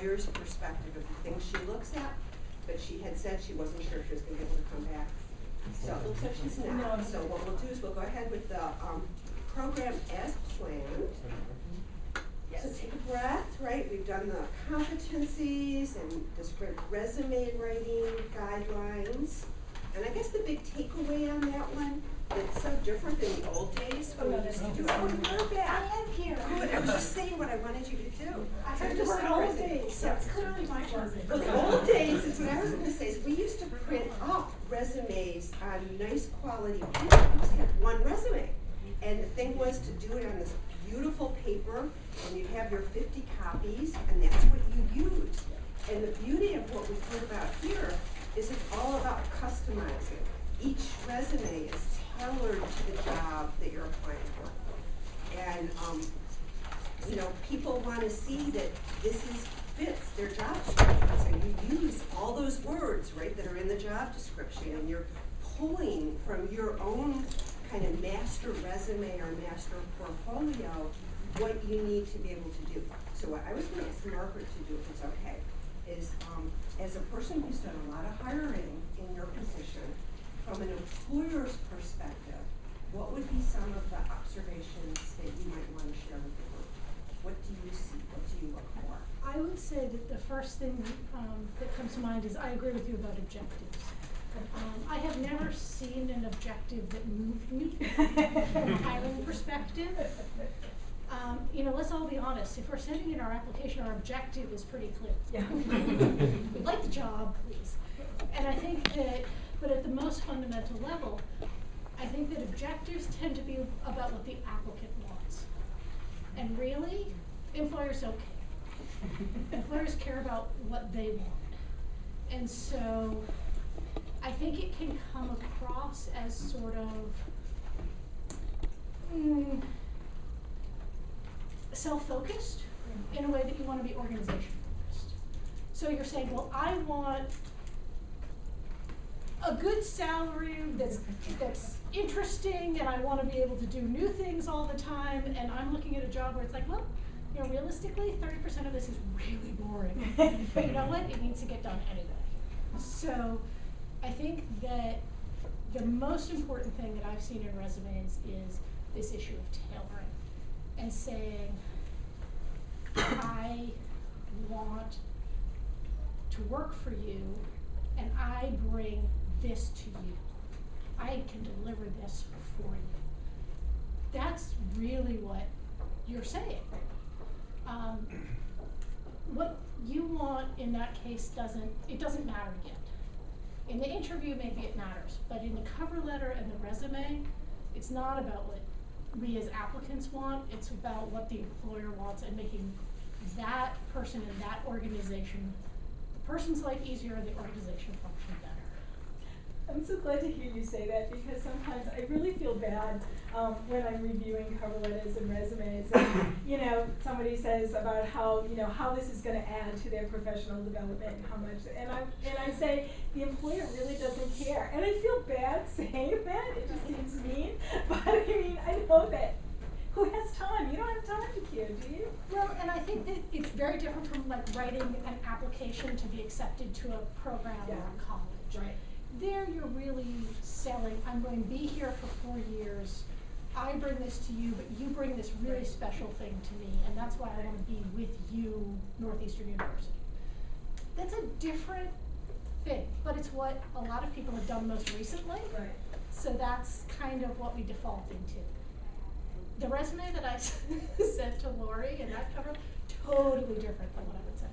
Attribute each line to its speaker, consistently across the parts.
Speaker 1: employer's perspective of the things she looks at, but she had said she wasn't sure if she was going to be able to come back. So it looks like she's not. So what we'll do is we'll go ahead with the program as planned. So take a breath, right? We've done the competencies and this resume writing guidelines. And I guess the big takeaway on that one, it's so different than the old days when we used to do it. Oh, you're back.
Speaker 2: I am here.
Speaker 1: Good. I was just saying what I wanted you to do.
Speaker 2: I heard the word old days, so it's clearly my turn.
Speaker 1: The old days is what I was going to say. Is we used to print up resumes on nice quality paper. We just had one resume. And the thing was to do it on this beautiful paper, and you'd have your 50 copies, and that's what you used. And the beauty of what we heard about here is it's all about customizing. Each resume is tailored to the job that you're applying for. And, you know, people want to see that this fits their job description. So you use all those words, right, that are in the job description, and you're pulling from your own kind of master resume or master portfolio what you need to be able to do. So what I was going to ask Margaret to do, if it's okay, is as a person who's done a lot of hiring in your position, from an employer's perspective, what would be some of the observations that you might want to share with the group? What do you see? What do you look for?
Speaker 2: I would say that the first thing that comes to mind is I agree with you about objectives. I have never seen an objective that moved me from a hiring perspective. You know, let's all be honest. If we're sending in our application, our objective is pretty clear. Yeah. We'd like the job, please. And I think that, but at the most fundamental level, I think that objectives tend to be about what the applicant wants. And really, employers don't care. Employers care about what they want. And so I think it can come across as sort of self-focused in a way that you want to be organization-focused. So you're saying, well, I want a good salary that's interesting, and I want to be able to do new things all the time, and I'm looking at a job where it's like, well, you know, realistically, 30% of this is really boring. But you know what? It needs to get done anyway. So I think that the most important thing that I've seen in resumes is this issue of tailoring and saying, I want to work for you, and I bring this to you. I can deliver this for you. That's really what you're saying. What you want in that case doesn't matter yet. In the interview, maybe it matters, but in the cover letter and the resume, it's not about what we as applicants want, it's about what the employer wants and making that person and that organization, the person's life easier and the organization function better.
Speaker 3: I'm so glad to hear you say that, because sometimes I really feel bad when I'm reviewing cover letters and resumes, and you know, somebody says about how, you know, how this is going to add to their professional development and how much, and I say the employer really doesn't care, and I feel bad saying that. It just seems mean, but I mean, I know that. Who has time? You don't have time to care, do you?
Speaker 2: Well, and I think that it's very different from like writing an application to be accepted to a program or a college.
Speaker 3: Right.
Speaker 2: There you're really selling, I'm going to be here for 4 years, I bring this to you, but you bring this really special thing to me, and that's why I want to be with you, Northeastern University. That's a different thing, but it's what a lot of people have done most recently.
Speaker 3: Right.
Speaker 2: So that's kind of what we default into. The resume that I sent to Lori and that cover, totally different than what I would say.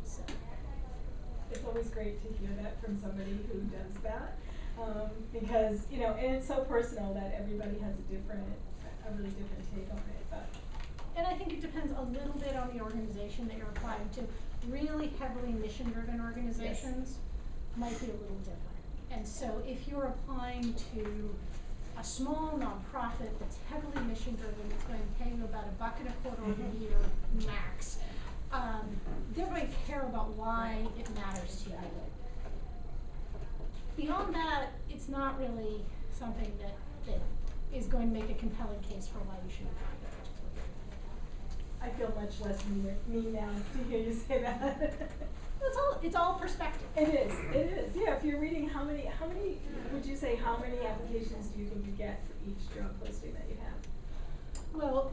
Speaker 2: So.
Speaker 3: It's always great to hear that from somebody who does that, because, you know, and it's so personal that everybody has a really different take on it. But.
Speaker 2: And I think it depends a little bit on the organization that you're applying to. Really heavily mission-driven organizations might be a little different. And so if you're applying to a small nonprofit that's heavily mission-driven, that's going to pay you about $1.25 a year max, they're going to care about why it matters to you. Beyond that, it's not really something that is going to make a compelling case for why you should apply.
Speaker 3: I feel much less mean now to hear you say that.
Speaker 2: It's all perspective.
Speaker 3: It is, yeah, if you're reading, how many, would you say, how many applications do you think you get for each job posting that you have?
Speaker 2: Well,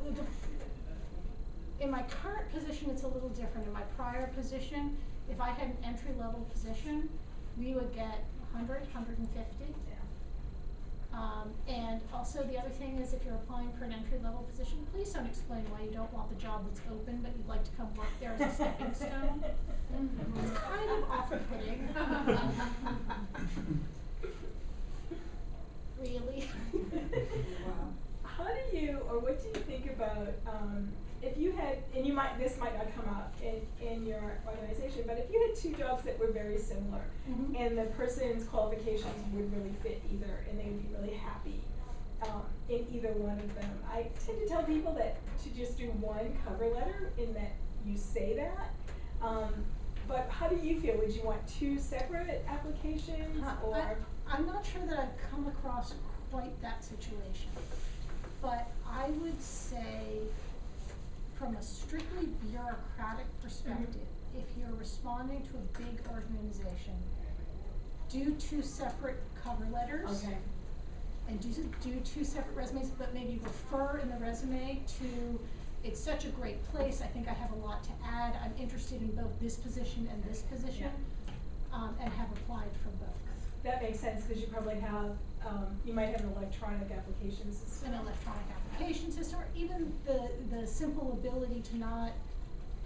Speaker 2: in my current position, it's a little different. In my prior position, if I had an entry-level position, we would get 100, 150. And also the other thing is if you're applying for an entry-level position, please don't explain why you don't want the job that's open, but you'd like to come work there as a stepping stone. It's kind of off-putting. Really?
Speaker 3: Wow. How do you, or what do you think about, if you had, and you might, this might not come up in your organization, but if you had two jobs that were very similar, and the person's qualifications would really fit either, and they would be really happy in either one of them, I tend to tell people that to just do one cover letter in that you say that. But how do you feel? Would you want two separate applications, or?
Speaker 2: I'm not sure that I've come across quite that situation, but I would say, from a strictly bureaucratic perspective, if you're responding to a big organization, do two separate cover letters.
Speaker 3: Okay.
Speaker 2: And do two separate resumes, but maybe refer in the resume to, it's such a great place, I think I have a lot to add, I'm interested in both this position and this position, and have applied for both.
Speaker 3: That makes sense, because you probably have, you might have an electronic application system.
Speaker 2: An electronic application system, or even the simple ability to not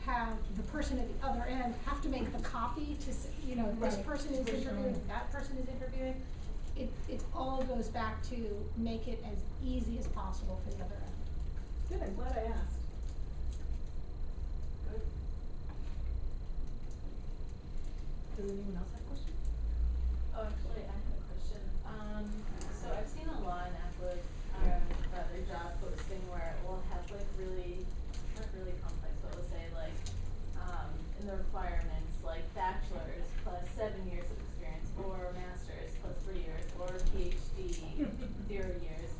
Speaker 2: have the person at the other end have to make the copy to, you know, this person is interviewing, that person is interviewing. It all goes back to make it as easy as possible for the other end.
Speaker 3: Good, I'm glad I asked. Good. Does anyone else have a question?
Speaker 4: Oh, actually, I have a question. So I've seen a lot in other job posting where it will have like really, not really complex, but it will say like, in the requirements, like bachelor's plus 7 years of experience, or master's plus 3 years, or PhD 0 years.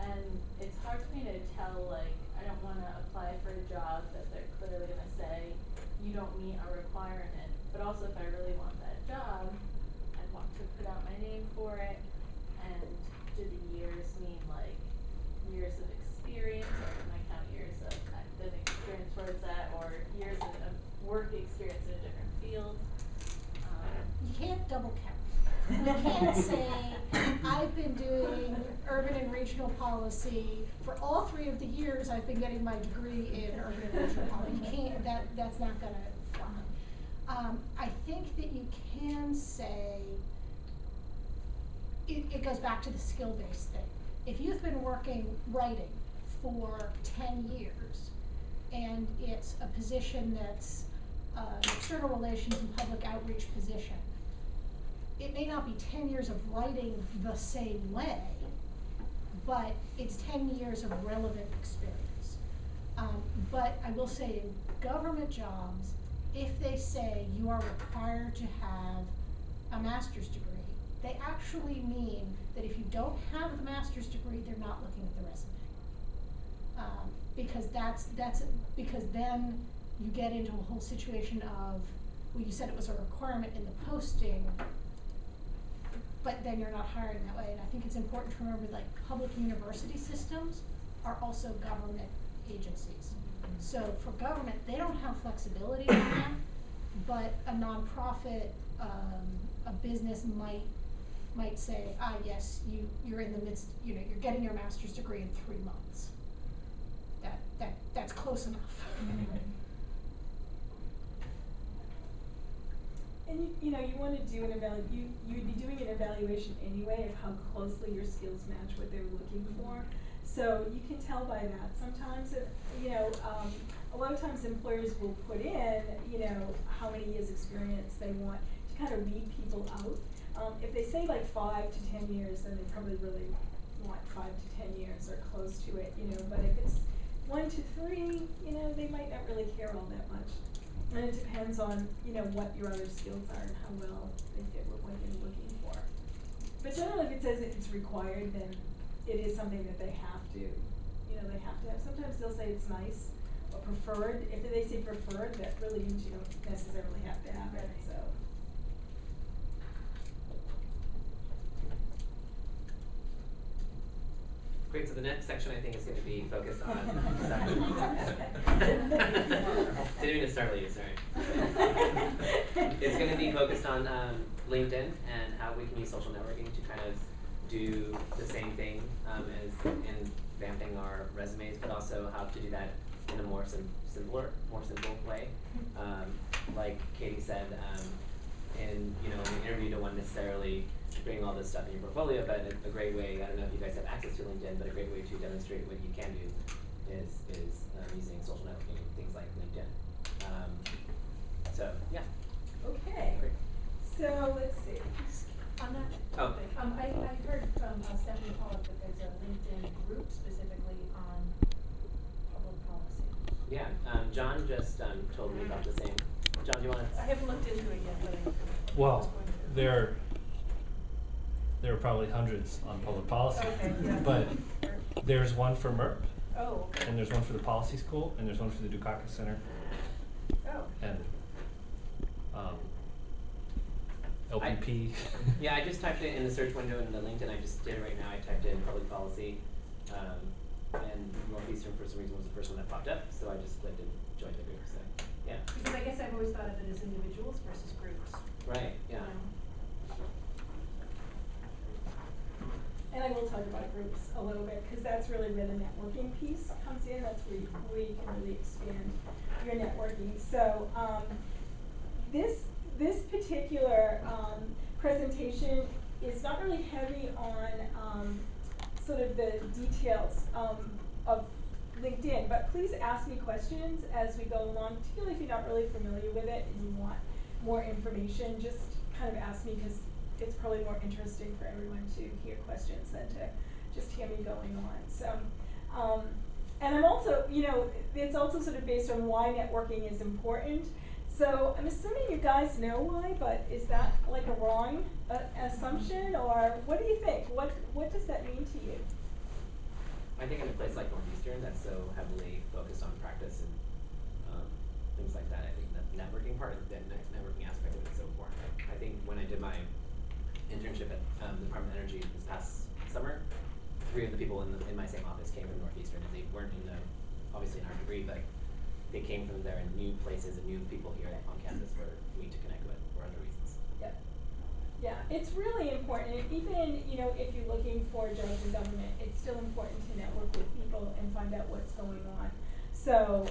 Speaker 4: And it's hard for me to tell, like, I don't want to apply for a job that they're clearly going to say you don't meet a requirement. But also, if I really want that job, I'd want to put out my name for it. And do the years mean like years of experience, or can I count years of academic experience towards that, or years of work experience in a different field?
Speaker 2: You can't double count. You can't say, I've been doing urban and regional policy for all 3 of the years I've been getting my degree in urban and regional policy. You can't, that's not gonna fly. I think that you can say, it goes back to the skill-based thing. If you've been writing for 10 years, and it's a position that's an external relations and public outreach position, it may not be 10 years of writing the same way, but it's 10 years of relevant experience. But I will say in government jobs, if they say you are required to have a master's degree, they actually mean that if you don't have the master's degree, they're not looking at the resume. Because then you get into a whole situation of, well, you said it was a requirement in the posting, but then you're not hiring that way. And I think it's important to remember, like, public university systems are also government agencies. So for government, they don't have flexibility on that, but a nonprofit, a business might say, yes, you're in the midst, you're getting your master's degree in 3 months. That's close enough.
Speaker 3: And you want to do you'd be doing an evaluation anyway of how closely your skills match what they're looking for. So you can tell by that. Sometimes, a lot of times employers will put in, how many years experience they want to kind of weed people out. If they say like 5 to 10 years, then they probably really want 5 to 10 years or close to it, But if it's 1 to 3, they might not really care all that much. And it depends on, what your other skills are and how well they fit with what you're looking for. But generally, if it says it's required, then it is something that they have to, they have to have. Sometimes they'll say it's nice, preferred. If they say preferred, that really means you don't necessarily have to have it, so.
Speaker 5: Great, so the next section I think is going to be focused on, sorry. Didn't mean to startle you, sorry. It's going to be focused on LinkedIn and how we can use social networking to kind of do the same thing as in vamping our resumes, but also how to do that in a more simple way. Like Katie said, in an interview, you don't want necessarily bring all this stuff in your portfolio, but a great way, I don't know if you guys have access to LinkedIn, but a great way to demonstrate what you can do is using social networking, things like LinkedIn. So, yeah.
Speaker 3: Okay.
Speaker 5: Great.
Speaker 3: So, let's see.
Speaker 2: On that
Speaker 5: Oh.
Speaker 2: topic, I heard from Stephanie Pollock that there's a LinkedIn group specifically on public policy.
Speaker 5: Yeah, John just told me about the same. John, do you want to?
Speaker 2: I haven't looked into it yet, but I was
Speaker 6: Well,
Speaker 2: going to.
Speaker 6: there are probably hundreds on public policy,
Speaker 2: Okay, yeah.
Speaker 6: but there's one for MURP,
Speaker 2: Oh, okay.
Speaker 6: and there's one for the policy school, and there's one for the Dukakis Center,
Speaker 2: Oh.
Speaker 6: and LPP.
Speaker 5: Yeah, I just typed it in the search window in the LinkedIn. I just did it right now. I typed in public policy, and Northeastern for some reason was the first one that popped up, so I just clicked and joined the group. So, yeah.
Speaker 2: Because I guess I've always thought of it as individuals versus groups.
Speaker 5: Right. Yeah.
Speaker 3: And I will talk about groups a little bit, because that's really where the networking piece comes in. That's where you can really expand your networking. So this particular presentation is not really heavy on sort of the details of LinkedIn, but please ask me questions as we go along, particularly if you're not really familiar with it and you want more information. Just kind of ask me, because it's probably more interesting for everyone to hear questions than to just hear me going on. So, and I'm also, it's also sort of based on why networking is important. So I'm assuming you guys know why, but is that like a wrong assumption, or what do you think? What does that mean to you?
Speaker 5: I think in a place like Northeastern that's so heavily focused on practice and things like that, I think the networking part, the networking aspect of it is so important. I think when I did my internship at the Department of Energy this past summer, 3 of the people in my same office came from Northeastern, and they weren't obviously in our degree, but they came from there and knew places and knew people here on campus for me to connect with for other reasons.
Speaker 3: Yep. Yeah, it's really important. Even, if you're looking for jobs in government, it's still important to network with people and find out what's going on. So,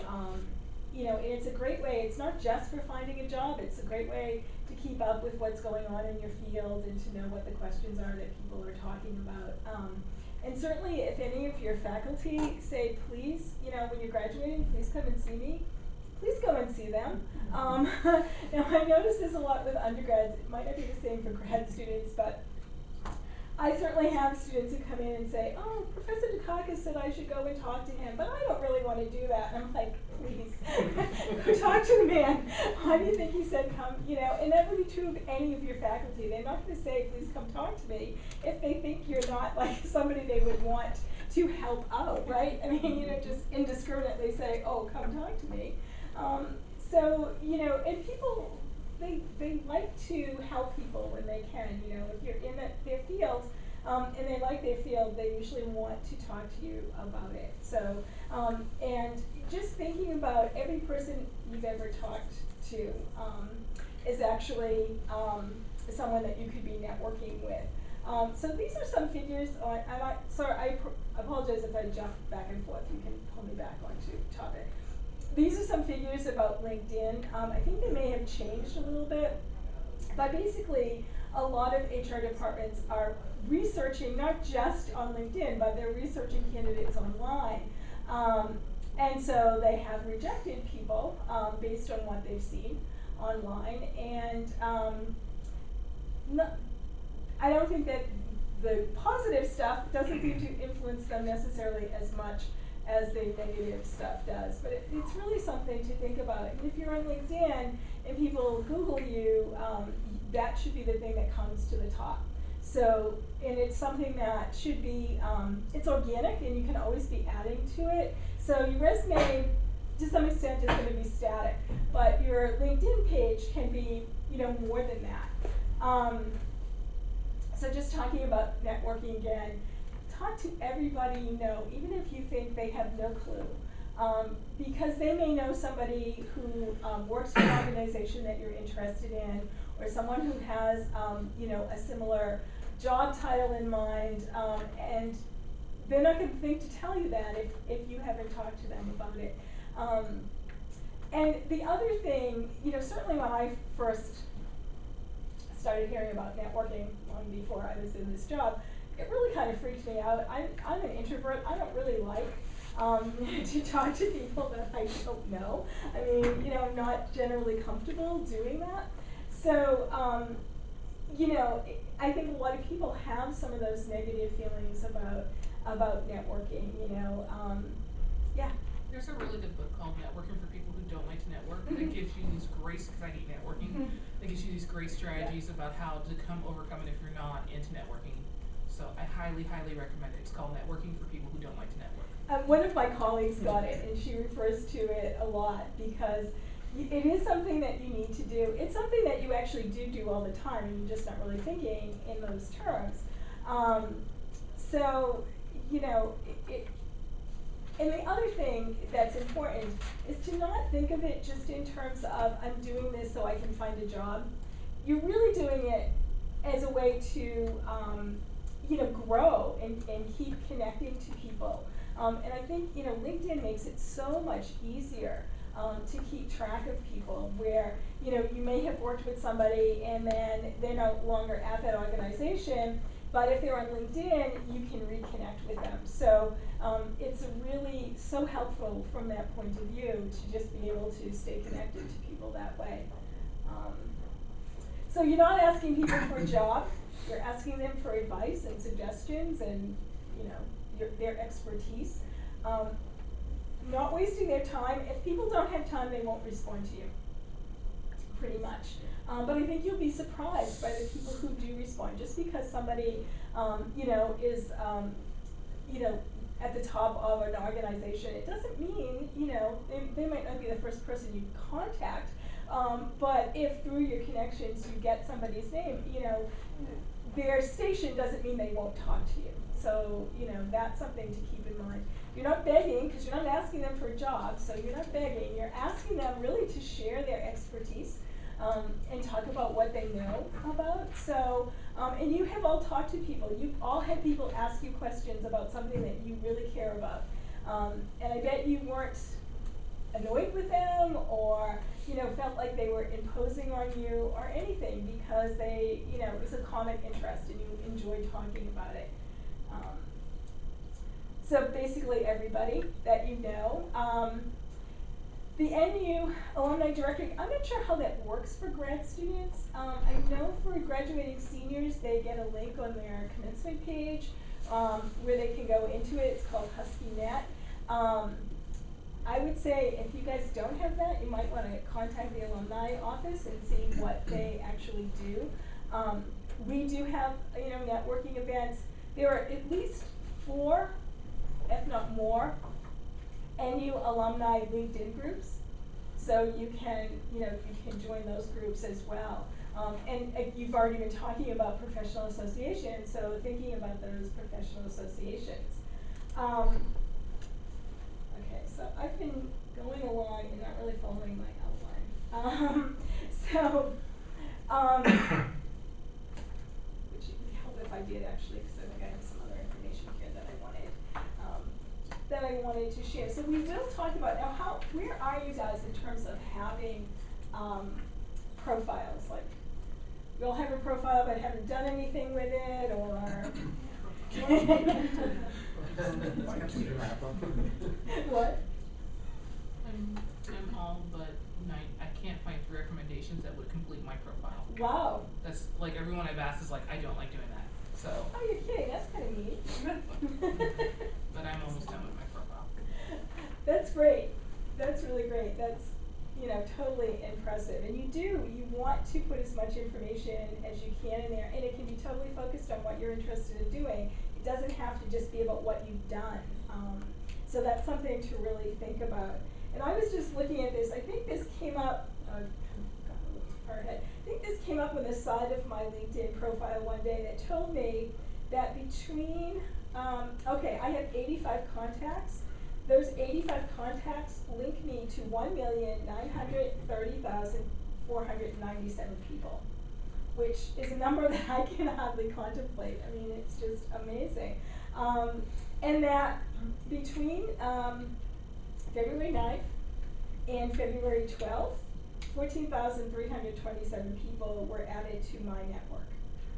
Speaker 3: it's a great way. It's not just for finding a job. It's a great way to keep up with what's going on in your field and to know what the questions are that people are talking about. And certainly, if any of your faculty say, please, when you're graduating, please come and see me, please go and see them. Now, I notice this a lot with undergrads. It might not be the same for grad students, but I certainly have students who come in and say, oh, Professor Dukakis said I should go and talk to him, but I don't really want to do that. And I'm like, please, go talk to the man. Why do you think he said come? And that would be true of any of your faculty. They're not going to say, please come talk to me if they think you're not like somebody they would want to help out, right? I mean, just indiscriminately say, oh, come talk to me. And people, they like to help people when they can. If you're in their field and they like their field, they usually want to talk to you about it. So, and just thinking about every person you've ever talked to is actually someone that you could be networking with. So these are some figures on, and I apologize if I jump back and forth. You can pull me back onto topic. These are some figures about LinkedIn. I think they may have changed a little bit, but basically a lot of HR departments are researching not just on LinkedIn, but they're researching candidates online. And so they have rejected people based on what they've seen online. And I don't think that the positive stuff doesn't seem to influence them necessarily as much as the negative stuff does. But it's really something to think about. And if you're on LinkedIn and people Google you, that should be the thing that comes to the top. So, and it's something that should be, it's organic and you can always be adding to it. So your resume to some extent is going to be static, but your LinkedIn page can be, more than that. So just talking about networking again, talk to everybody you know, even if you think they have no clue. Because they may know somebody who works for an organization that you're interested in, or someone who has, a similar job title in mind, and they're not going to think to tell you that if you haven't talked to them about it. And the other thing, certainly when I first started hearing about networking long before I was in this job, it really kind of freaked me out. I'm an introvert. I don't really like to talk to people that I don't know. I mean, I'm not generally comfortable doing that. So, I think a lot of people have some of those negative feelings about networking, yeah.
Speaker 7: There's a really good book called Networking for People Who Don't Like to Network that gives you these great, because I hate networking, that gives you these great strategies about how to overcome it if you're not into networking. So I highly, highly recommend it. It's called Networking for People Who Don't Like to Network.
Speaker 3: One of my colleagues got it, and she refers to it a lot because it is something that you need to do. It's something that you actually do all the time, and you're just not really thinking in those terms. And the other thing that's important is to not think of it just in terms of, I'm doing this so I can find a job. You're really doing it as a way to, grow and keep connecting to people. And I think, LinkedIn makes it so much easier to keep track of people where, you may have worked with somebody and then they're no longer at that organization, but if they're on LinkedIn, you can reconnect with them. So it's really so helpful from that point of view to just be able to stay connected to people that way. So you're not asking people for a job, you're asking them for advice and suggestions and their expertise. Not wasting their time. If people don't have time, they won't respond to you, pretty much. But I think you'll be surprised by the people who do respond. Just because somebody, is, at the top of an organization, it doesn't mean, they might not be the first person you contact. But if through your connections you get somebody's name, their station doesn't mean they won't talk to you. So, that's something to keep in mind. You're not begging, because you're not asking them for a job, so you're not begging. You're asking them really to share their expertise and talk about what they know about. So, and you have all talked to people. You've all had people ask you questions about something that you really care about. And I bet you weren't annoyed with them or, felt like they were imposing on you or anything because they, it was a common interest and you enjoyed talking about it. So basically everybody that you know. The NU Alumni Directory, I'm not sure how that works for grad students. I know for graduating seniors, they get a link on their commencement page where they can go into it. It's called HuskyNet. I would say if you guys don't have that, you might want to contact the alumni office and see what they actually do. We do have, networking events. There are at least 4, if not more, NU alumni LinkedIn groups. So you can, you can join those groups as well. And you've already been talking about professional associations, so thinking about those professional associations. Okay, so I've been going along and not really following my outline. Which would help if I did actually, because I think I have some other information here that I wanted to share. So we will talk about now where are you guys in terms of having profiles? Like, you all have a profile but haven't done anything with it, or what?
Speaker 7: I'm all but 9. I can't find 3 recommendations that would complete my profile.
Speaker 3: Wow.
Speaker 7: That's like everyone I've asked is like, I don't like doing that. So.
Speaker 3: Oh, you're kidding. That's kind of neat.
Speaker 7: But I'm almost done with my profile.
Speaker 3: That's great. That's really great. That's, totally impressive. And you want to put as much information as you can in there, and it can be totally focused on what you're interested in doing. It doesn't have to just be about what you've done. So that's something to really think about. And I was just looking at this, I think this came up, got a little too far ahead. I think this came up on the side of my LinkedIn profile one day that told me that between, okay, I have 85 contacts. Those 85 contacts link me to 1,930,497 people, which is a number that I can hardly contemplate. I mean, it's just amazing. And that between February 9th and February 12th, 14,327 people were added to my network.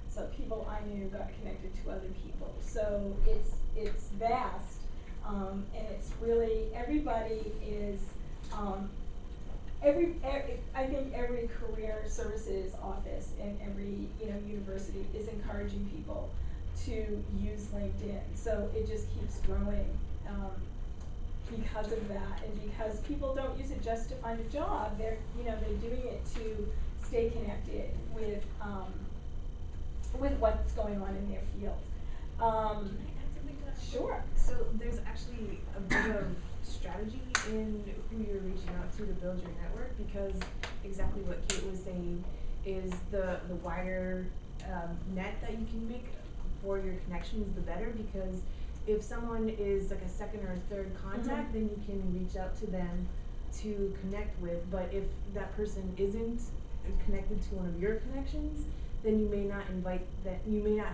Speaker 3: So people I knew got connected to other people. So it's vast, and it's really, everybody is, I think every career services office and every university is encouraging people to use LinkedIn. So it just keeps growing because of that, and because people don't use it just to find a job. They're doing it to stay connected with what's going on in their field. Sure.
Speaker 8: So there's actually a bit of strategy in who you're reaching out to build your network, because exactly what Kate was saying is the wider net that you can make for your connections, the better, because if someone is like a second or a third contact, then you can reach out to them to connect with. But if that person isn't connected to one of your connections, then you may not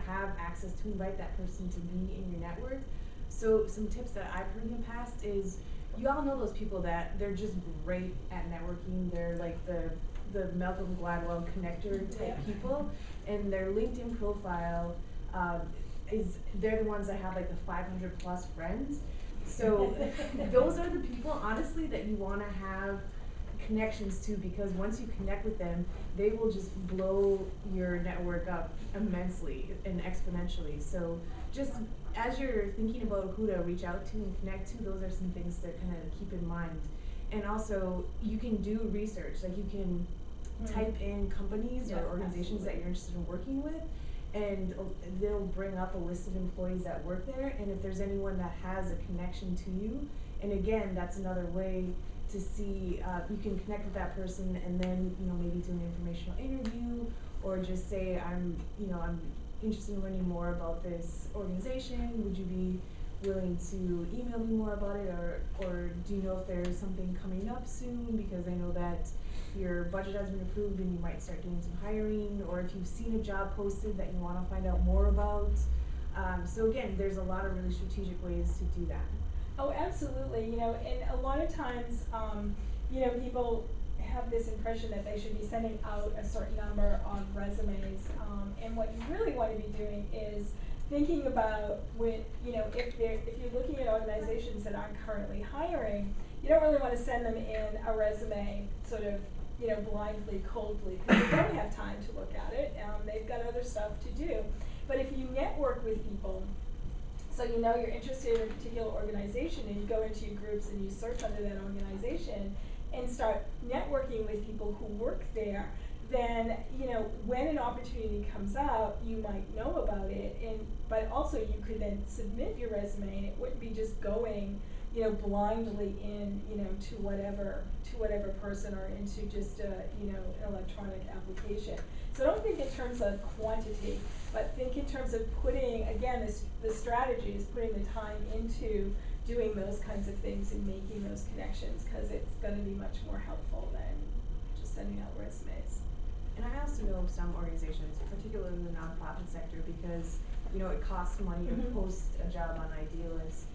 Speaker 8: have access to invite that person to be in your network. So some tips that I've heard in the past is, you all know those people that they're just great at networking. They're like the Malcolm Gladwell connector type people, and their LinkedIn profile they're the ones that have like the 500 plus friends. So those are the people, honestly, that you want to have connections to, because once you connect with them, they will just blow your network up immensely and exponentially. So just as you're thinking about who to reach out to and connect to, those are some things to kind of keep in mind. And also, you can do research. Like, you can type in companies or organizations that you're interested in working with, and they'll bring up a list of employees that work there, and if there's anyone that has a connection to you, and again, that's another way to see, you can connect with that person, and then maybe do an informational interview, or just say, I'm interested in learning more about this organization. Would you be willing to email me more about it, or do you know if there's something coming up soon, because I know that your budget has been approved and you might start doing some hiring, or if you've seen a job posted that you want to find out more about. So again, there's a lot of really strategic ways to do that.
Speaker 3: Oh, absolutely. And a lot of times, people have this impression that they should be sending out a certain number of resumes, and what you really want to be doing is thinking about if you're looking at organizations that aren't currently hiring, you don't really want to send them in a resume sort of blindly, coldly, because they don't have time to look at it. They've got other stuff to do. But if you network with people, so you're interested in a particular organization, and you go into your groups and you search under that organization and start networking with people who work there, then when an opportunity comes up, you might know about it, but also you could then submit your resume, and it wouldn't be just going blindly in to whatever person, or into just an electronic application. So don't think in terms of quantity, but think in terms of putting, again, the strategy is putting the time into doing those kinds of things and making those connections, because it's going to be much more helpful than just sending out resumes.
Speaker 8: And I also know of some organizations, particularly in the nonprofit sector, because it costs money to post a job on Idealist.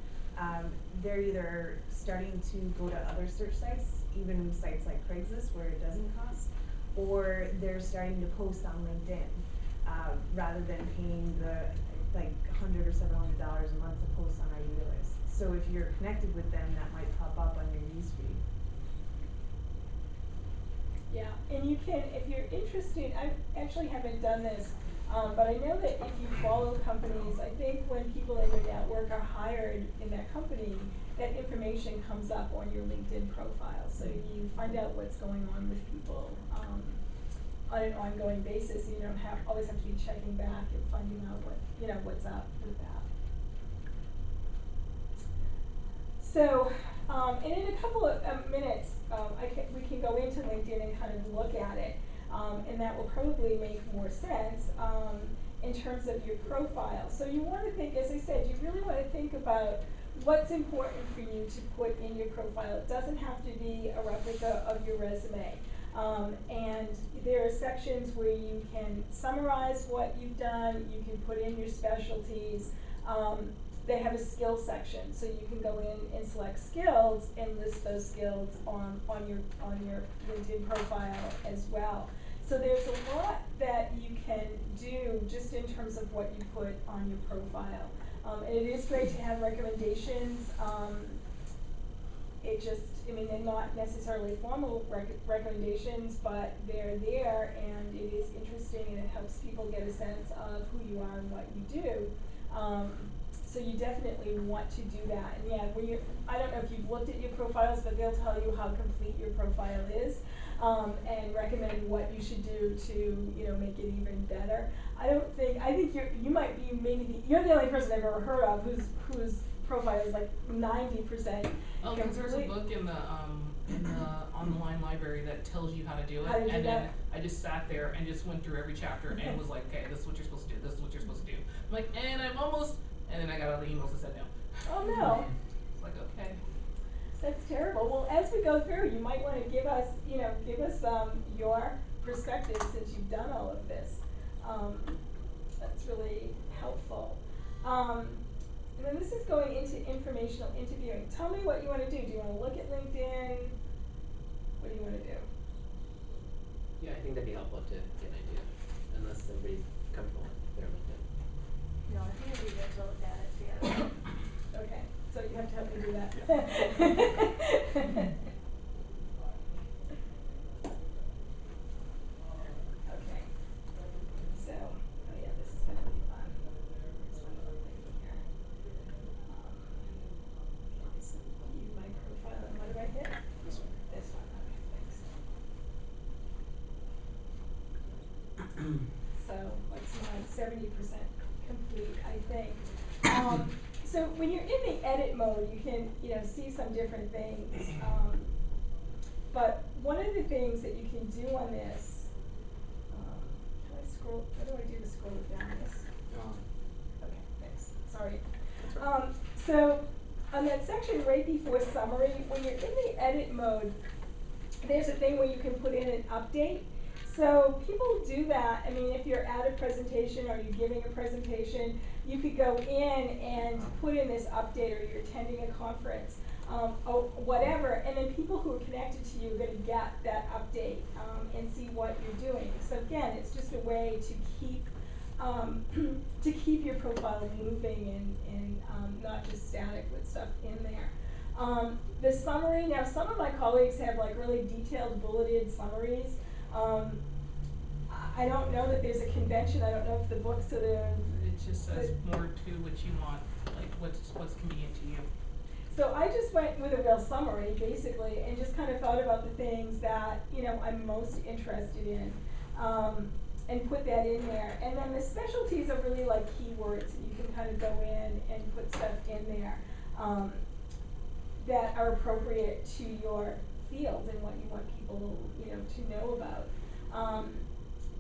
Speaker 8: They're either starting to go to other search sites, even sites like Craigslist where it doesn't cost, or they're starting to post on LinkedIn, rather than paying the like $100 or $700 a month to post on Idealist. So if you're connected with them, that might pop up on your newsfeed.
Speaker 3: Yeah, and you can, if you're interested, I actually haven't done this, but I know that if you follow companies, I think when people in your network are hired in that company, that information comes up on your LinkedIn profile. So you find out what's going on with people on an ongoing basis. You don't always have to be checking back and finding out what's up with that. So, and in a couple of minutes, we can go into LinkedIn and kind of look at it, and that will probably make more sense in terms of your profile. So you want to think, as I said, you really want to think about what's important for you to put in your profile. It doesn't have to be a replica of your resume. And there are sections where you can summarize what you've done, you can put in your specialties. They have a skills section, so you can go in and select skills and list those skills on your LinkedIn profile as well. So there's a lot that you can do just in terms of what you put on your profile. And it is great to have recommendations. They're not necessarily formal recommendations, but they're there, and it is interesting, and it helps people get a sense of who you are and what you do. So you definitely want to do that. And yeah, I don't know if you've looked at your profiles, but they'll tell you how complete your profile is, and recommend what you should do to, make it even better. I think you're the only person I've ever heard of whose profile is like 90%.
Speaker 7: Oh, because there's a book in the online library that tells you how to do it, and then I just sat there and just went through every chapter and was like, okay, this is what you're supposed to do. This is what you're supposed to do. I'm like, and I'm almost, and then I got all the emails that said no.
Speaker 3: Oh no.
Speaker 7: It's like, okay.
Speaker 3: That's terrible. Well, as we go through, you might want to give us your perspective since you've done all of this. That's really helpful. And then this is going into informational interviewing. Tell me what you want to do. Do you want to look at LinkedIn? What do you want to do?
Speaker 5: Yeah, I think that'd be helpful to get an idea, unless everybody's comfortable with their LinkedIn.
Speaker 4: No, I think it'd be good to look at it together.
Speaker 3: Okay, so you have to help me do that. Okay. So, oh yeah, this is going to be fun. Here's one other thing here. Okay, so view my profile, and what do I hit? This one. This one, okay, thanks. So, what's mine? 70% complete, I think. So when you're in the edit mode, you can, see some different things. But one of the things that you can do on this, can I scroll? What do I do to scroll it down this? Okay, thanks. Sorry.
Speaker 5: That's right.
Speaker 3: So on that section right before summary, when you're in the edit mode, there's a thing where you can put in an update. So people do that. I mean, if you're at a presentation or you're giving a presentation, you could go in and put in this update, or you're attending a conference, or whatever, and then people who are connected to you are going to get that update and see what you're doing. So again, it's just a way to keep your profile moving and not just static with stuff in there. The summary, now some of my colleagues have like really detailed bulleted summaries. I don't know that there's a convention. I don't know if the books are there.
Speaker 7: It just says more to what you want, like what's convenient to you.
Speaker 3: So I just went with a real summary, basically, and just kind of thought about the things that, I'm most interested in, and put that in there. And then the specialties are really like keywords, and you can kind of go in and put stuff in there that are appropriate to your field and what you want people, to know about.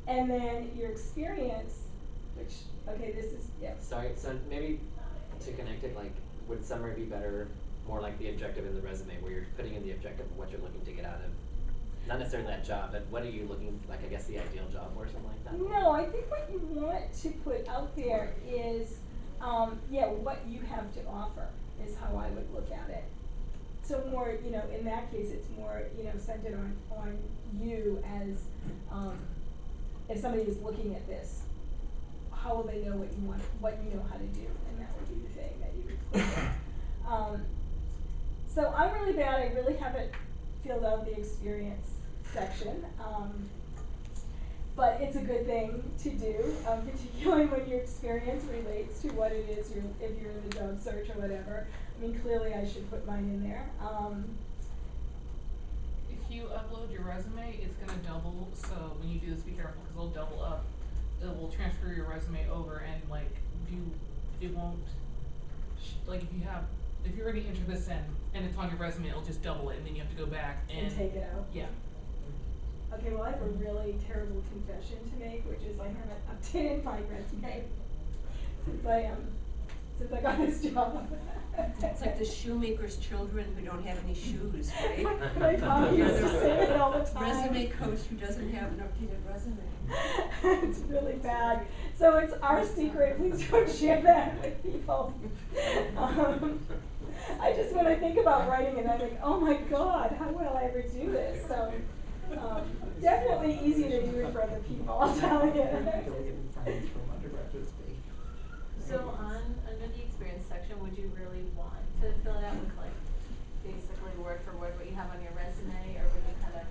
Speaker 3: And then your experience, which, okay, this is, yeah.
Speaker 5: Sorry, so maybe to connect it, like, would summary be better, more like the objective in the resume, where you're putting in the objective of what you're looking to get out of, not necessarily that job, but what are you looking, like, I guess the ideal job or something like that?
Speaker 3: No, I think what you want to put out there is, what you have to offer is how I would look at it. So more, in that case, it's more, centered on you as, if somebody is looking at this, how will they know what you want, what you know how to do, and that would be the thing that you would put in. So I'm really bad. I really haven't filled out the experience section, but it's a good thing to do, particularly when your experience relates to what it is if you're in the job search or whatever. I mean, clearly I should put mine in there.
Speaker 7: If you upload your resume, it's gonna double, so when you do this, be careful, because it'll double up. It will transfer your resume over, and like, it won't, like if you have if you're gonna enter this in and it's on your resume, it'll just double it and then you have to go back
Speaker 3: And take it out.
Speaker 7: Yeah.
Speaker 3: Okay, well, I have a really terrible confession to make, which is I haven't updated my resume since I got this job.
Speaker 9: It's like the shoemaker's children who don't have any shoes, right?
Speaker 3: My mom used to say it all the time.
Speaker 9: Resume coach who doesn't have an updated resume.
Speaker 3: It's really bad. So it's our secret. Please don't share that with people. I just, when I think about writing it, I think, oh my God, how will I ever do this? So definitely easy to do it for other people, I'll tell you.
Speaker 4: So under the experience section, would you really want to fill it out with like basically word for word what you have on your resume, or would you kind of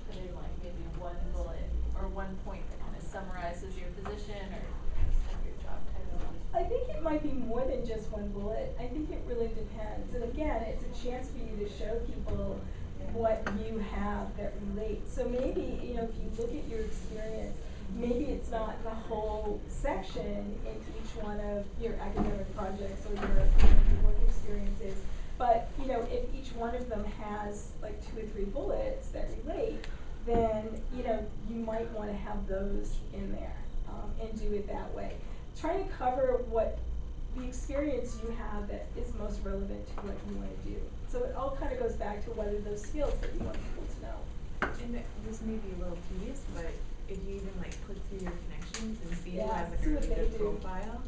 Speaker 4: put in like maybe one bullet or one point that kind of summarizes your position or some of your job title?
Speaker 3: I think it might be more than just one bullet. I think it really depends. And again, it's a chance for you to show people what you have that relates. So maybe, you know, if you look at your experience, maybe it's not the whole section in each one of your academic projects or your work experiences, but you know, if each one of them has like 2 or 3 bullets that relate, then you know, you might want to have those in there and do it that way. Try to cover what the experience you have that is most relevant to what you want to do. So it all kind of goes back to what are those skills that you want people to know.
Speaker 8: And this may be a little tedious, but if you even like click through your connections and see who has like a
Speaker 3: see what
Speaker 8: really
Speaker 3: they
Speaker 8: good
Speaker 3: do.
Speaker 8: profile,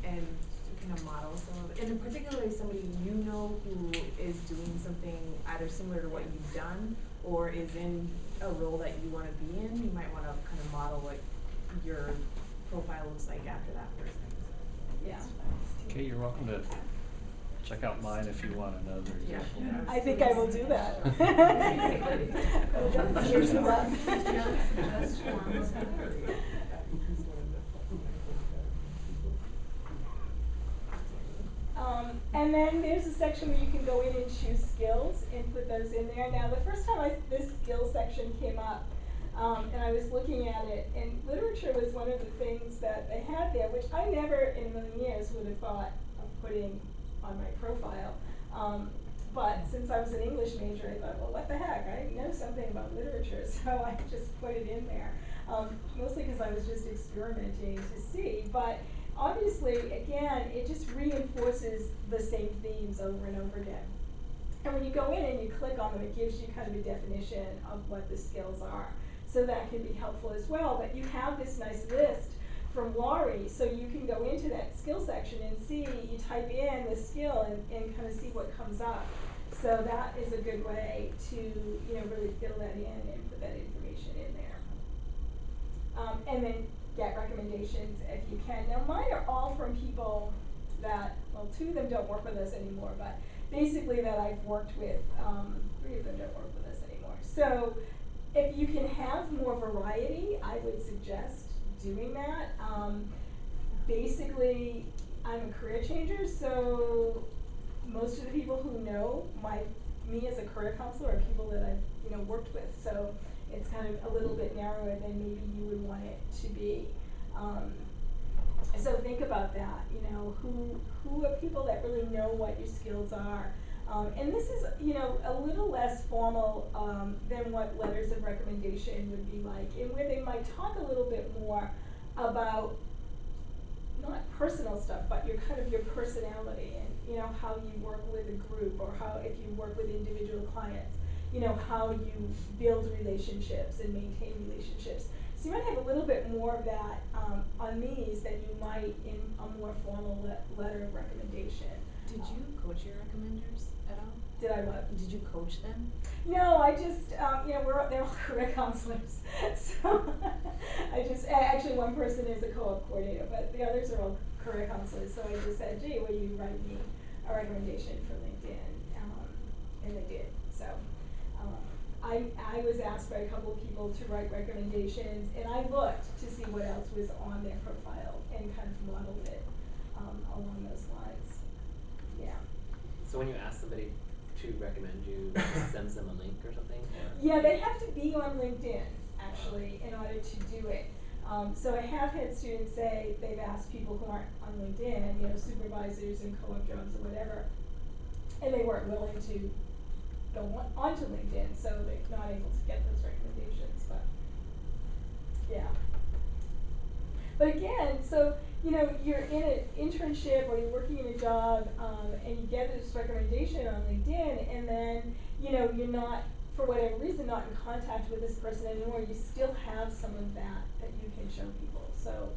Speaker 8: and you kind of model some of it, and then particularly somebody you know who is doing something either similar to what you've done or is in a role that you want to be in, you might want to kind of model what your profile looks like after that person.
Speaker 3: Yeah.
Speaker 6: Okay, you're welcome to check out mine if you want another
Speaker 8: Yeah.
Speaker 6: example.
Speaker 3: I think I will do that. Here's the one. And then there's a section where you can go in and choose skills and put those in there. Now, the first time this skill section came up, and I was looking at it, and literature was one of the things that they had there, which I never in a million years would have thought of putting on my profile. But since I was an English major, I thought, well, what the heck, I know something about literature, so I just put it in there. Mostly because I was just experimenting to see, but obviously, again, it just reinforces the same themes over and over again. And when you go in and you click on them, it gives you kind of a definition of what the skills are. So that can be helpful as well, but you have this nice list from Laurie, so you can go into that skill section and see, you type in the skill and kind of see what comes up. So that is a good way to, you know, really fill that in and put that information in there. And then get recommendations if you can. Now mine are all from people that, well, 2 of them don't work with us anymore, but basically that I've worked with, 3 of them don't work with us anymore. So if you can have more variety, I would suggest doing that. Basically, I'm a career changer, so most of the people who know me as a career counselor are people that I've, you know, worked with. So it's kind of a little bit narrower than maybe you would want it to be. So think about that, you know, who are people that really know what your skills are. And this is, you know, a little less formal than what letters of recommendation would be like, and where they might talk a little bit more about not personal stuff, but your kind of your personality and, you know, how you work with a group, or how, if you work with individual clients, you know, how you build relationships and maintain relationships. So you might have a little bit more of that on these than you might in a more formal letter of recommendation.
Speaker 8: Did you coach your recommenders at all?
Speaker 3: Did I what?
Speaker 8: Did you coach them?
Speaker 3: No, I just, you know, they're all career counselors. So I just, actually one person is a co-op coordinator, but the others are all career counselors. So I just said, gee, will you write me a recommendation for LinkedIn? And they did. So I was asked by a couple of people to write recommendations, and I looked to see what else was on their profile and kind of modeled it along those lines. Yeah.
Speaker 5: So when you ask somebody to recommend you, sends them a link or something? Or?
Speaker 3: Yeah, they have to be on LinkedIn, actually, in order to do it. So I have had students say they've asked people who aren't on LinkedIn, you know, supervisors and co-op jobs or whatever, and they weren't willing to go onto LinkedIn, so they're not able to get those recommendations, but yeah. But again, so, you know, you're in an internship or you're working in a job, and you get this recommendation on LinkedIn, and then, you know, you're not, for whatever reason, not in contact with this person anymore, you still have some of that you can show people. So,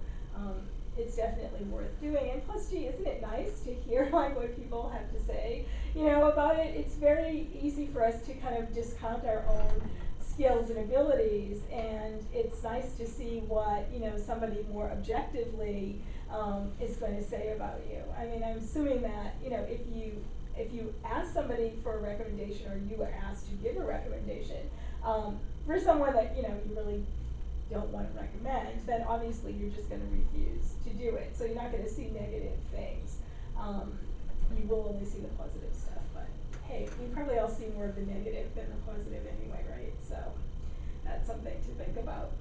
Speaker 3: it's definitely worth doing. And plus, gee, isn't it nice to hear like what people have to say, you know, about it? It's very easy for us to kind of discount our own skills and abilities, and it's nice to see what, you know, somebody more objectively is going to say about you. I mean, I'm assuming that, you know, if you ask somebody for a recommendation, or you were asked to give a recommendation for someone that, you know, you really don't want to recommend, then obviously you're just going to refuse to do it. So you're not going to see negative things. You will only see the positive stuff, but hey, we probably all see more of the negative than the positive anyway, right? So that's something to think about.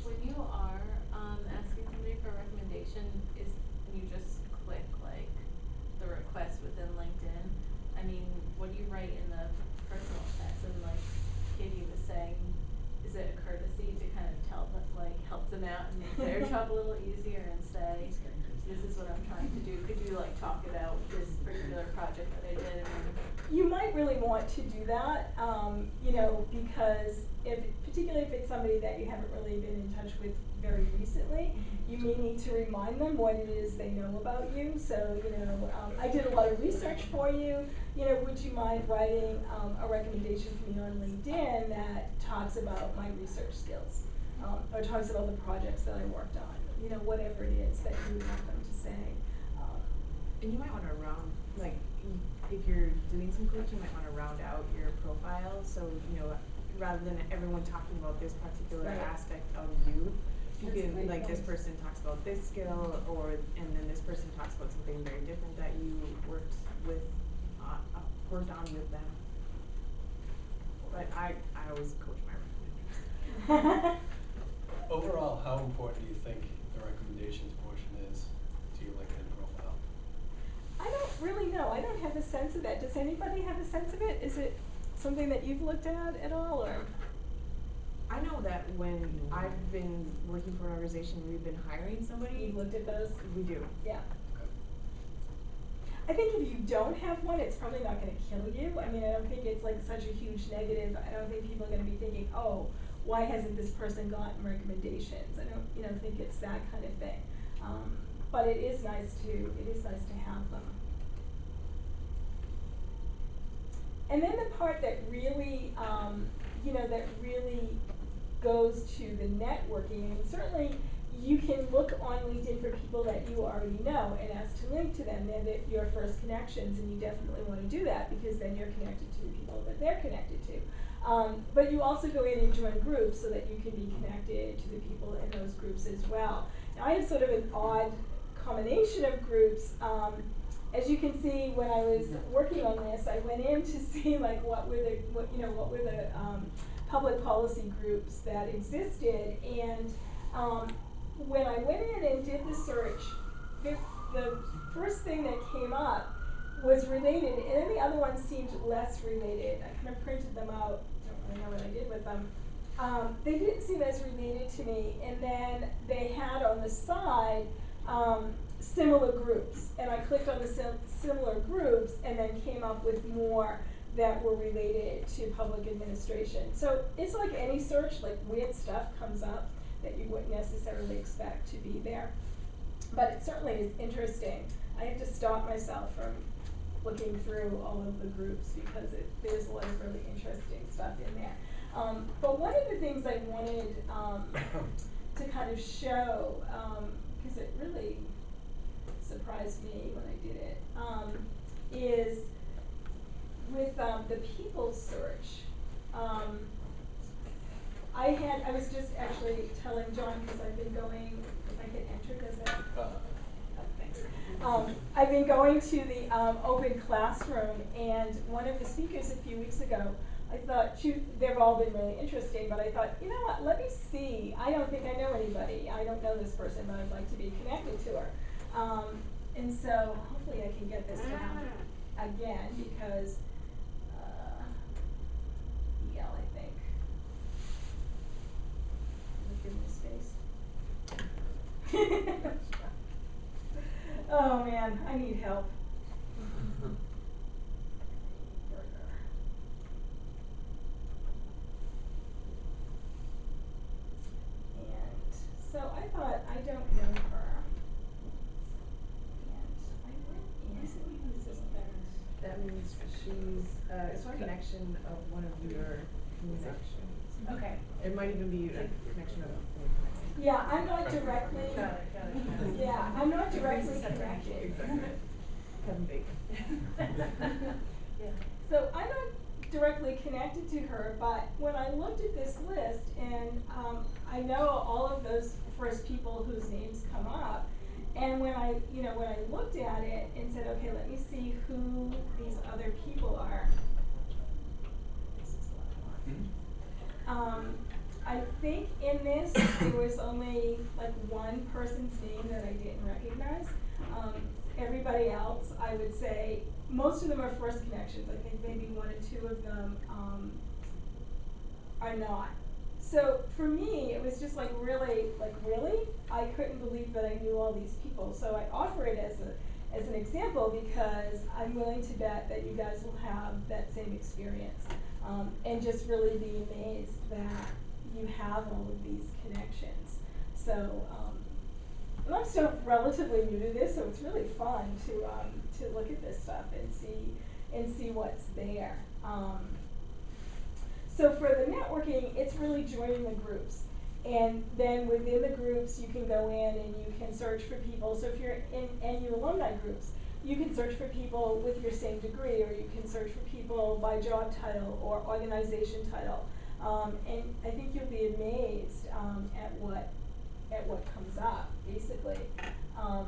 Speaker 4: When you are asking somebody for a recommendation, is you just click like the request within LinkedIn? I mean, what do you write in the personal text? And like Katie was saying, is it a courtesy to kind of tell them, like, help them out and make their job a little easier and say, this is what I'm trying to do? Could you like talk about this particular project that I did?
Speaker 3: You might really want to do that, you know, because particularly if it's somebody that you haven't really been in touch with very recently, you may need to remind them what it is they know about you. So, you know, I did a lot of research for you. You know, would you mind writing a recommendation for me on LinkedIn that talks about my research skills, or talks about the projects that I worked on? You know, whatever it is that you would want them to say.
Speaker 8: And you might want to like, if you're doing some coaching, you might want to round out your profile. So, you know, rather than everyone talking about this particular aspect of you, you can, like, this person talks about this skill, and then this person talks about something very different that you worked on with them. But I always coach my recommenders.
Speaker 6: Overall, how important do you think the recommendations portion is to your LinkedIn profile?
Speaker 3: I don't really know. I don't have a sense of that. Does anybody have a sense of it? Is it something that you've looked at all, or?
Speaker 8: I know that when I've been working for an organization, we've been hiring somebody.
Speaker 3: You've looked at those?
Speaker 8: We do.
Speaker 3: Yeah. I think if you don't have one, it's probably not going to kill you. I mean, I don't think it's like such a huge negative. I don't think people are going to be thinking, oh, why hasn't this person gotten recommendations? I don't, you know, think it's that kind of thing. But it is nice to have them. And then the part that really, you know, that really goes to the networking, and certainly you can look on LinkedIn for people that you already know and ask to link to them. They're your first connections, and you definitely want to do that because then you're connected to the people that they're connected to. But you also go in and join groups so that you can be connected to the people in those groups as well. Now, I have sort of an odd combination of groups. As you can see, when I was working on this, I went in to see like what were the public policy groups that existed, and when I went in and did the search, the first thing that came up was related, and then the other ones seemed less related. I kind of printed them out. Don't really know what I did with them. They didn't seem as related to me, and then they had on the side similar groups, and I clicked on the similar groups and then came up with more that were related to public administration. So it's like any search, like weird stuff comes up that you wouldn't necessarily expect to be there. But it certainly is interesting. I have to stop myself from looking through all of the groups because there's a lot of really interesting stuff in there. But one of the things I wanted to kind of show, because it really surprised me when I did it, is with the people search. I was just actually telling John, because I've been going, if I get entered as a, thanks. I've been going to the open classroom, and one of the speakers a few weeks ago, I thought, they've all been really interesting, but I thought, you know what, let me see. I don't think I know anybody. I don't know this person, but I'd like to be connected to her. And so hopefully I can get this to happen. again because, I think. Look in this space. Oh man, I need help. And so I thought, I don't know her. And I went in. This isn't there.
Speaker 8: That means she's it's a connection of one of your connections.
Speaker 3: Okay.
Speaker 8: It might even be a connection of
Speaker 3: Yeah, I'm not directly.
Speaker 8: Got it.
Speaker 3: Yeah, I'm not directly connected.
Speaker 8: Kevin Bacon.
Speaker 3: So I'm not directly connected to her, but when I looked at this list, and I know all of those first people whose names come up, and when I looked at it and said, okay, let me see who these other people are. I think in this there was only like one person's name that I didn't recognize. Everybody else, I would say, most of them are first connections. I think maybe one or two of them are not. So for me, it was just like really? I couldn't believe that I knew all these people. So I offer it as an example because I'm willing to bet that you guys will have that same experience and just really be amazed that you have all of these connections. So and I'm still relatively new to this, so it's really fun to look at this stuff and see what's there. So for the networking, it's really joining the groups. And then within the groups, you can go in and you can search for people. So if you're in NU alumni groups, you can search for people with your same degree, or you can search for people by job title or organization title. And I think you'll be amazed at what comes up, basically. I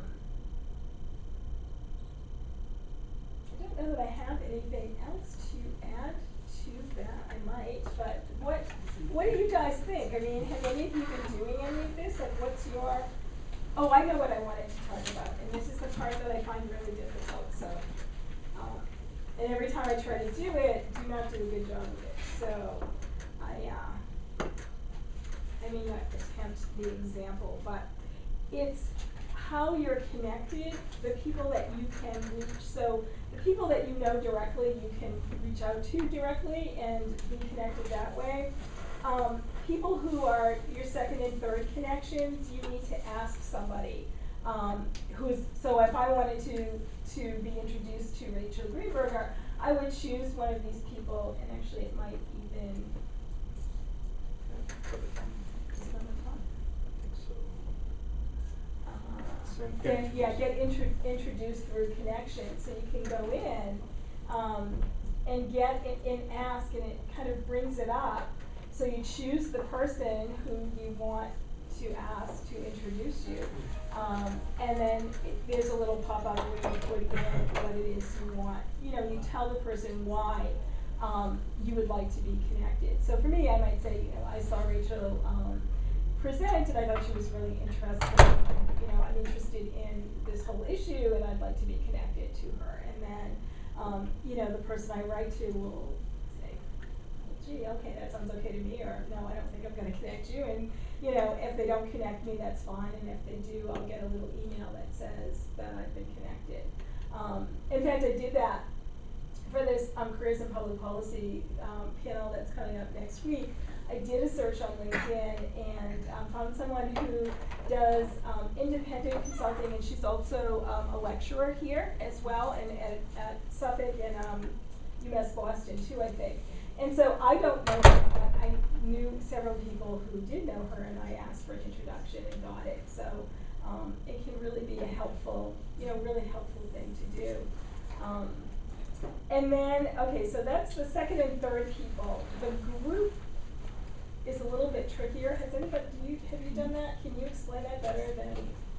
Speaker 3: don't know that I have anything else to add to that. I might, but what do you guys think? I mean, have any of you been doing any of this? Like, what's your? Oh, I know what I wanted to talk about, and this is the part that I find really difficult. So, and every time I try to do it, do not do a good job of it. So, I mean, not attempt the example, but it's how you're connected, the people that you can reach. So the people that you know directly, you can reach out to directly and be connected that way. People who are your second and third connections, you need to ask somebody so if I wanted to be introduced to Rachel Greenberger, I would choose one of these people, and actually it might even get introduced through connection. So you can go in and get and ask, and it kind of brings it up. So you choose the person who you want to ask to introduce you, and then there's a little pop-up where you put in what it is you want. You tell the person why you would like to be connected. So for me, I might say, I saw Rachel present, and I thought she was really interesting. I'm interested in this whole issue, and I'd like to be connected to her. And then, the person I write to will say, gee, okay, that sounds okay to me, or no, I don't think I'm going to connect you. And, if they don't connect me, that's fine. And if they do, I'll get a little email that says that I've been connected. In fact, I did that for this Careers in Public Policy panel that's coming up next week. I did a search on LinkedIn and found someone who does independent consulting, and she's also a lecturer here as well, and at Suffolk and UMass Boston too, I think. And so I don't know her, but I knew several people who did know her, and I asked for an introduction and got it. So it can really be a helpful, really helpful thing to do. And then, okay, so that's the second and third people. The group is a little bit trickier. Have you done that? Can you explain that better than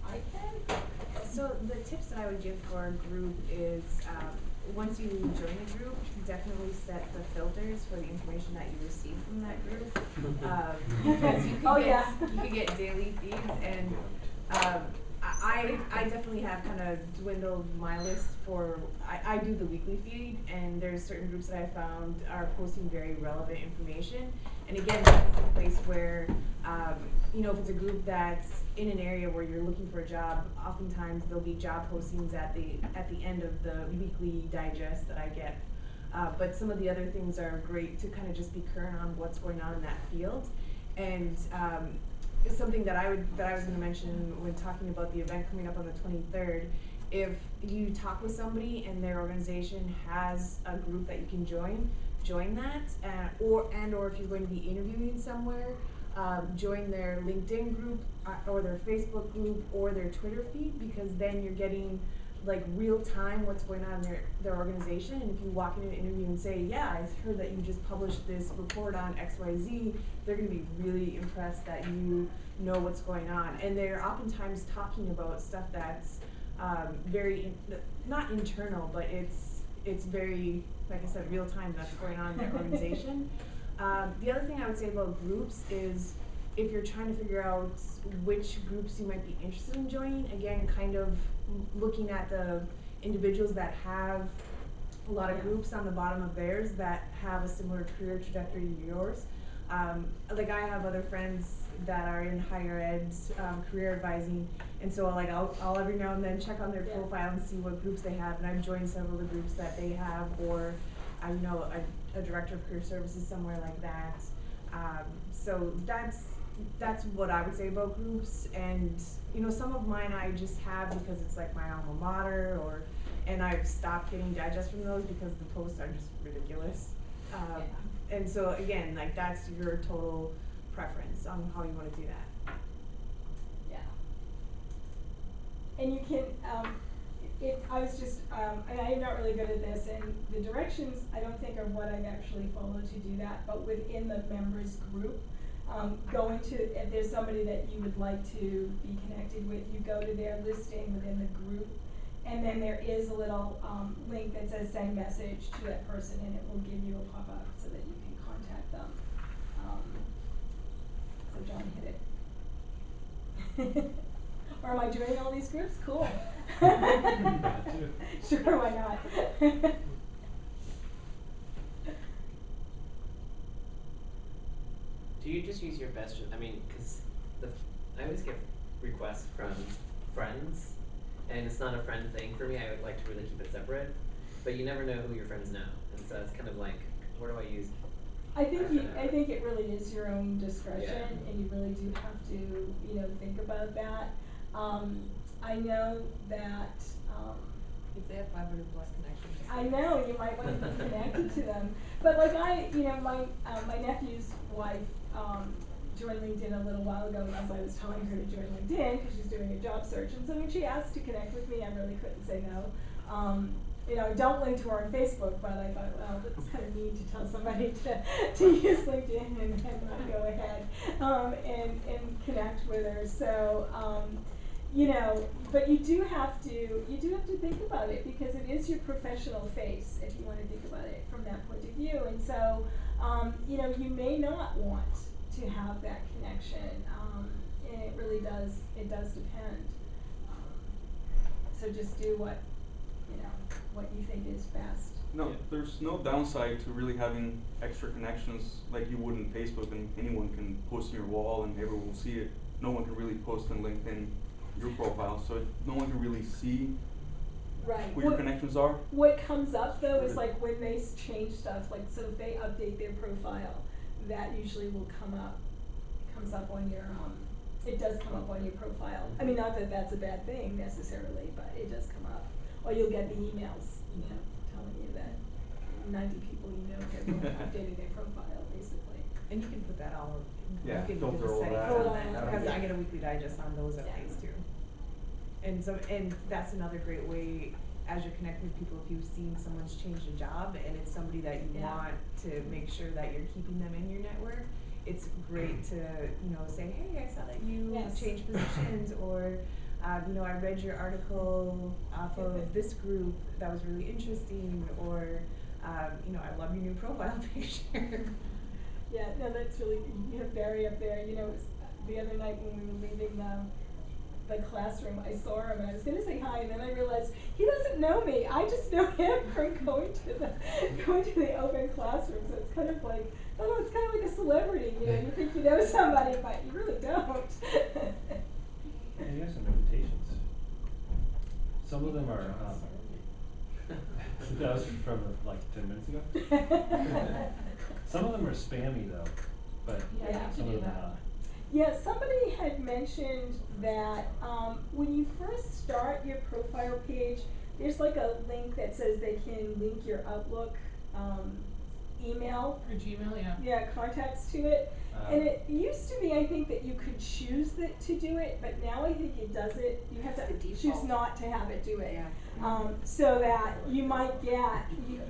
Speaker 3: I can?
Speaker 8: So the tips that I would give for a group is once you join a group, definitely set the filters for the information that you receive from that group. Because you can, you can get daily feeds, and I definitely have kind of dwindled my list for, I do the weekly feed, and there's certain groups that I found are posting very relevant information. And again, that's a place where, you know, if it's a group that's in an area where you're looking for a job, oftentimes there'll be job postings at the end of the weekly digest that I get. But some of the other things are great to kind of just be current on what's going on in that field. And it's something that I was going to mention when talking about the event coming up on the 23rd. If you talk with somebody and their organization has a group that you can join that, or if you're going to be interviewing somewhere, join their LinkedIn group or their Facebook group or their Twitter feed, because then you're getting like real time what's going on in their organization. And if you walk in an interview and say, yeah, I heard that you just published this report on XYZ, they're going to be really impressed that you know what's going on. And they're oftentimes talking about stuff that's very, not internal, but it's very, like I said, real time that's going on in their organization. The other thing I would say about groups is, if you're trying to figure out which groups you might be interested in joining, again, kind of looking at the individuals that have a lot of groups on the bottom of theirs that have a similar career trajectory to yours. Like I have other friends that are in higher ed, career advising, and so like I'll every now and then check on their profile and see what groups they have, and I've joined several of the groups that they have, or I know a director of career services somewhere like that. So that's what I would say about groups. And you know, some of mine I just have because it's like my alma mater, and I've stopped getting digests from those because the posts are just ridiculous. And so again, like that's your total preference on how you want to do that.
Speaker 3: Yeah. And you can, I was just, and I'm not really good at this, and the directions I don't think are what I've actually followed to do that, but within the members group, going to, if there's somebody that you would like to be connected with, you go to their listing within the group, and then there is a little link that says send message to that person, and it will give you a pop-up so that you can contact them. So John hit it. Or am I doing all these groups? Cool. Sure, why not?
Speaker 5: Do you just use your best, I mean, because I always get requests from friends, and it's not a friend thing for me. I would like to really keep it separate, but you never know who your friends know, and so it's kind of like, where do I use?
Speaker 3: I think it really is your own discretion, and you really do have to, you know, think about that. I know that,
Speaker 8: if they have 500 plus connections.
Speaker 3: I know, you might want to be connected to them. But like my nephew's wife, joined LinkedIn a little while ago as I was telling her to join LinkedIn because she's doing a job search. And so when she asked to connect with me, I really couldn't say no. You know, don't link to her on Facebook, but I thought, well, that's kind of mean to tell somebody to use LinkedIn and not go ahead and connect with her. So, you know, but you do have to think about it, because it is your professional face, if you want to think about it from that point of view. And so, you know, you may not want to have that connection, and it really does depend. So just do what you think is best.
Speaker 10: No, there's no downside to really having extra connections like you would in Facebook, and anyone can post on your wall and everyone will see it. No one can really post on LinkedIn your profile, so no one can really see who your connections are.
Speaker 3: What comes up though is like when they change stuff, like so if they update their profile, that usually will come up. It comes up on your it does come up on your profile. I mean, not that that's a bad thing necessarily, but it does come up. Or you'll get the emails, you know, telling you that 90 people you know have updated their profile, basically.
Speaker 8: And you can put that all.
Speaker 10: Yeah,
Speaker 8: you can
Speaker 10: filter
Speaker 8: do the
Speaker 10: all
Speaker 8: settings
Speaker 10: that.
Speaker 8: on that, because I get a weekly digest on those updates too. And that's another great way, as you're connecting with people, if you've seen someone's changed a job and it's somebody that you want to make sure that you're keeping them in your network, it's great to, you know, say, hey, I saw that you changed positions, or you know, I read your article off of this group, that was really interesting, or you know, I love your new profile picture.
Speaker 3: Yeah, no, that's really, you have Barry up there. You know, it was the other night when we were leaving the classroom, I saw him and I was gonna say hi, and then I realized he doesn't know me. I just know him from going to the open classroom. So it's kind of like, oh, it's kind of like a celebrity. You know, you think you know somebody, but you really don't.
Speaker 11: And you have some invitations. Some of them are, that was from like 10 minutes ago. Some of them are spammy though, but
Speaker 3: Yeah.
Speaker 11: some of them are not.
Speaker 3: Yeah, somebody had mentioned that when you first start your profile page, there's like a link that says they can link your Outlook email.
Speaker 7: Or Gmail, yeah.
Speaker 3: Yeah, contacts to it. And it used to be, I think, that you could choose to do it, but now I think it does it. You have to
Speaker 1: It's the
Speaker 3: choose
Speaker 1: default.
Speaker 3: not to have it do it.
Speaker 1: Yeah.
Speaker 3: So that you might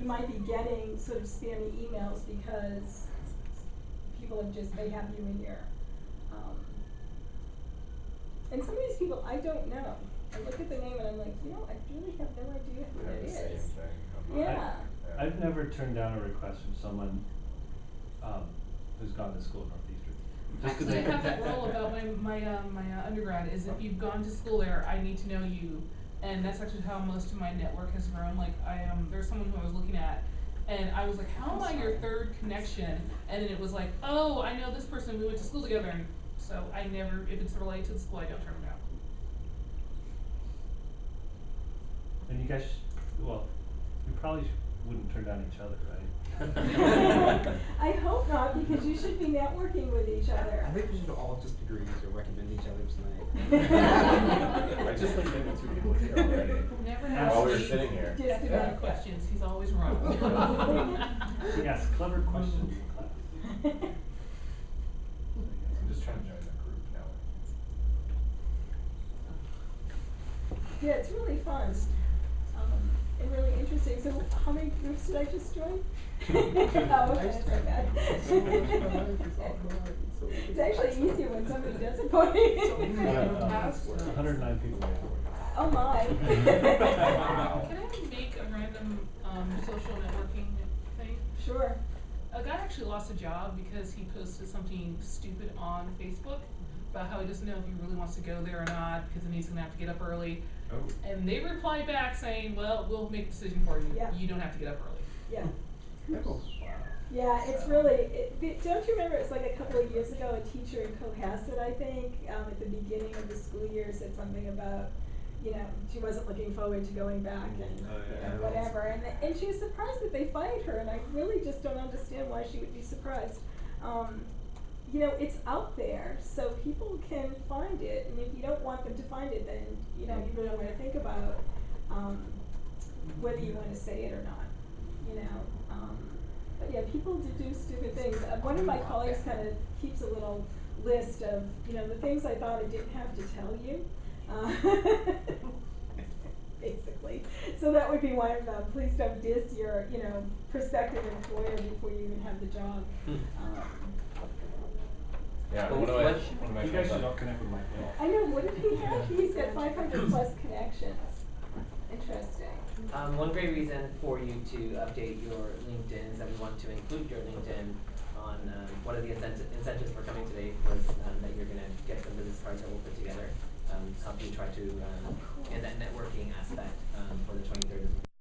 Speaker 3: might be getting sort of spammy emails because people they have you in your, and some of these people I don't know. I look at the name and I'm like, you know, I really have no idea who it is. Yeah.
Speaker 11: I've never turned down a request from someone who's gone to school at Northeastern. Just 'cause
Speaker 7: Actually, I have that rule about my undergrad, is if you've gone to school there, I need to know you. And that's actually how most of my network has grown. Like, there's someone who I was looking at, and I was like, how am I your third connection? And then it was like, oh, I know this person, we went to school together. And so I never, if it's related to the school, I don't turn them down.
Speaker 11: And you guys, well, you probably wouldn't turn down each other, right?
Speaker 3: I hope not, because you should be networking with each other.
Speaker 12: I think we should all just agree to recommend each other's name.
Speaker 13: I just like that two people here already.
Speaker 7: Never
Speaker 11: Ask
Speaker 7: has
Speaker 13: While we were
Speaker 7: he-
Speaker 13: sitting here.
Speaker 3: Just
Speaker 7: After
Speaker 3: about
Speaker 7: the questions, he's always wrong.
Speaker 11: He asks clever questions in class.
Speaker 13: I'm just trying to join that group now.
Speaker 3: Yeah, it's really fun. And really interesting. So how many groups did I just join? Oh, okay, that's not bad. It's actually easier when somebody does it for me.
Speaker 11: 109 people waiting for you.
Speaker 3: Oh my.
Speaker 7: Can I make a random social networking thing?
Speaker 3: Sure.
Speaker 7: A guy actually lost a job because he posted something stupid on Facebook about how he doesn't know if he really wants to go there or not, because then he's gonna have to get up early.
Speaker 13: Oh.
Speaker 7: And they replied back saying, well, we'll make a decision for you.
Speaker 3: Yeah.
Speaker 7: You don't have to get up early.
Speaker 3: Yeah.
Speaker 13: Wow.
Speaker 3: Yeah, it's really, don't you remember, it's like a couple of years ago, a teacher in Cohasset, I think, at the beginning of the school year said something about, you know, she wasn't looking forward to going back and
Speaker 13: Oh, yeah.
Speaker 3: you know, whatever. And she was surprised that they fired her, and I really just don't understand why she would be surprised. You know, it's out there, so people can find it, and if you don't want them to find it, then, you know, you really want to think about whether you want to say it or not, you know. But yeah, people do stupid things. One of my colleagues kind of keeps a little list of, you know, the things I thought I didn't have to tell you. Basically. So that would be one of them. Please don't diss your, you know, prospective employer before you even have the job.
Speaker 13: Yeah,
Speaker 5: Well,
Speaker 13: one of my
Speaker 11: You guys
Speaker 13: friends
Speaker 11: should
Speaker 13: on-
Speaker 11: all connect with Mike Hill.
Speaker 3: I know, what did he have? He's got 500 plus connections. Interesting.
Speaker 5: One great reason for you to update your LinkedIn is that we want to include your LinkedIn on one of the incentives for coming today was that you're going to get some business cards that we'll put together, help you try to end that networking aspect for the 23rd